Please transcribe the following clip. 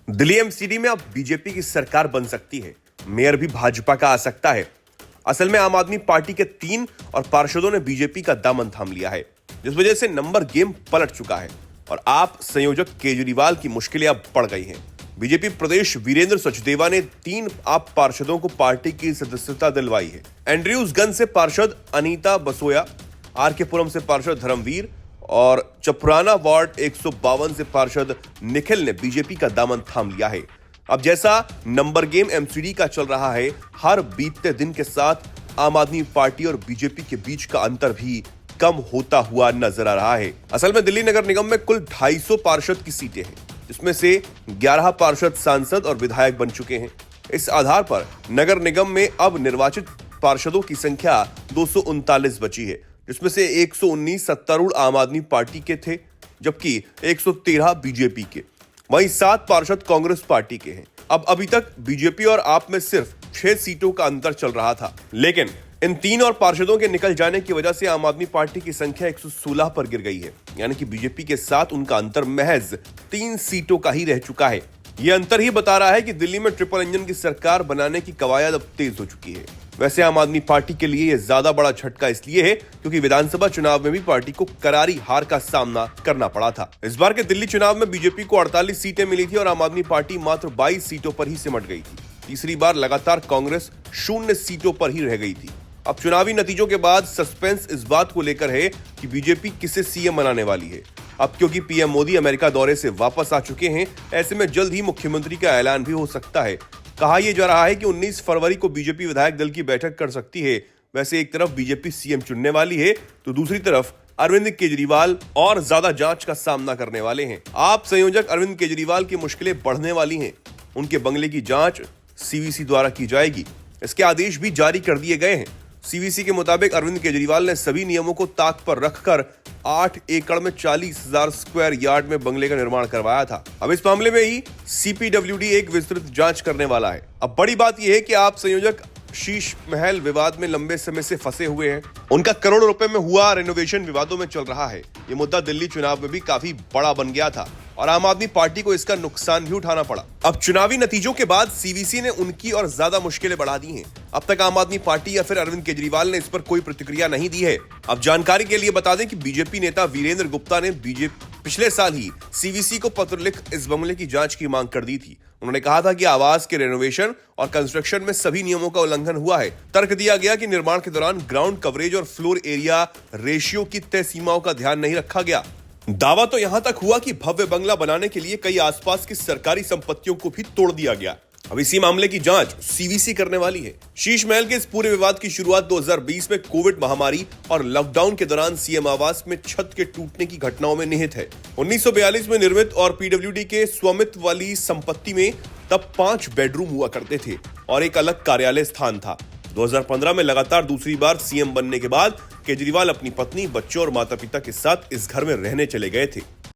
Delhi MCD में अब BJP की सरकार बन सकती है। मेयर भी भाजपा का आ सकता है। असल में आम आदमी पार्टी के 3 और पार्षदों ने बीजेपी का दामन थाम लिया है, जिस वजह से नंबर गेम पलट चुका है और आप संयोजक केजरीवाल की मुश्किलें अब बढ़ गई हैं। बीजेपी प्रदेश वीरेंद्र सचदेवा ने 3 आप पार्षदों को पार्टी की सदस्यता दिलवाई है। एंड्रयूजगंज से पार्षद अनीता बसोया, आरके पुरम से पार्षद धर्मवीर और चपराना वार्ड 152 से पार्षद निखिल ने बीजेपी का दामन थाम लिया है। अब जैसा नंबर गेम एमसीडी का चल रहा है, हर बीतते दिन के साथ आम आदमी पार्टी और बीजेपी के बीच का अंतर भी कम होता हुआ नजर आ रहा है। असल में दिल्ली नगर निगम में कुल 250 पार्षद की सीटें हैं, जिसमें से 11 पार्षद सांसद और विधायक बन चुके हैं। इस आधार पर नगर निगम में अब निर्वाचित पार्षदों की संख्या 239 बची है, जिसमें से 119 सत्तारूढ़ आम आदमी पार्टी के थे, जबकि 113 बीजेपी के। वहीं 7 पार्षद कांग्रेस पार्टी के हैं। अब अभी तक बीजेपी और आप में सिर्फ 6 सीटों का अंतर चल रहा था, लेकिन इन 3 और पार्षदों के निकल जाने की वजह से आम आदमी पार्टी की संख्या 116 पर गिर गई है। यानी कि बीजेपी के साथ उनका अंतर महज 3 सीटों का ही रह चुका है। यह अंतर ही बता रहा है कि दिल्ली में ट्रिपल इंजन की सरकार बनाने की कवायद अब तेज हो चुकी है। वैसे आम आदमी पार्टी के लिए यह ज्यादा बड़ा झटका इसलिए है क्योंकि विधानसभा चुनाव में भी पार्टी को करारी हार का सामना करना पड़ा था। इस बार के दिल्ली चुनाव में बीजेपी को 48 सीटें मिली थी और आम आदमी पार्टी मात्र 22 सीटों पर ही सिमट गई थी। तीसरी बार लगातार कांग्रेस 0 सीटों पर ही रह गई थी। अब चुनावी नतीजों के बाद सस्पेंस इस बात को लेकर है कि बीजेपी किसे सीएम बनाने वाली है। अब क्योंकि पीएम मोदी अमेरिका दौरे से वापस आ चुके हैं, ऐसे में जल्द ही मुख्यमंत्री का ऐलान भी हो सकता है। कहा यह जा रहा है कि 19 फरवरी को बीजेपी विधायक दल की बैठक कर सकती है। वैसे एक तरफ बीजेपी सीएम चुनने वाली है, तो दूसरी तरफ अरविंद केजरीवाल और ज्यादा जांच का सामना करने वाले हैं। आप संयोजक अरविंद केजरीवाल की मुश्किलें बढ़ने वाली हैं। उनके बंगले की जांच सीवीसी द्वारा की जाएगी। इसके आदेश भी जारी कर दिए गए हैं। सीवीसी के मुताबिक अरविंद केजरीवाल ने सभी नियमों को ताक पर रखकर 8 एकड़ में 40,000 स्क्वायर यार्ड में बंगले का निर्माण करवाया था। अब इस मामले में ही सीपीडब्ल्यूडी एक विस्तृत जांच करने वाला है। अब बड़ी बात यह है कि आप संयोजक शीश महल विवाद में लंबे समय से फंसे हुए हैं। उनका करोड़ों रुपए में हुआ रेनोवेशन विवादों में चल रहा है। ये मुद्दा दिल्ली चुनाव में भी काफी बड़ा बन गया था और आम आदमी पार्टी को इसका नुकसान भी उठाना पड़ा। अब चुनावी नतीजों के बाद सीवीसी ने उनकी और ज्यादा मुश्किलें बढ़ा दी हैं। अब तक आम आदमी पार्टी या फिर अरविंद केजरीवाल ने इस पर कोई प्रतिक्रिया नहीं दी है। अब जानकारी के लिए बता दें कि बीजेपी नेता वीरेंद्र गुप्ता ने पिछले साल ही सीवीसी को पत्र लिख इस मामले की जांच की मांग कर दी थी। उन्होंने कहा था कि आवास के रेनोवेशन और कंस्ट्रक्शन में सभी नियमों का उल्लंघन हुआ है। तर्क दिया गया कि निर्माण के दौरान ग्राउंड कवरेज और फ्लोर एरिया रेशियो की तय सीमाओं का ध्यान नहीं रखा गया। दावा तो यहां तक हुआ कि भव्य बंगला बनाने के लिए कई आसपास की सरकारी संपत्तियों को भी तोड़ दिया गया। अब इसी मामले की जांच सीवीसी करने वाली है। शीश महल के इस पूरे विवाद की शुरुआत 2020 में कोविड महामारी और लॉकडाउन के दौरान सीएम आवास में छत के टूटने की घटनाओं में निहित है। 1942 में निर्मित और पीडब्ल्यूडी के स्वामित्व वाली संपत्ति में तब 5 बेडरूम हुआ करते थे और एक अलग कार्यालय स्थान था। 2015 में लगातार दूसरी बार सीएम बनने के बाद केजरीवाल अपनी पत्नी, बच्चों और माता पिता के साथ इस घर में रहने चले गए थे।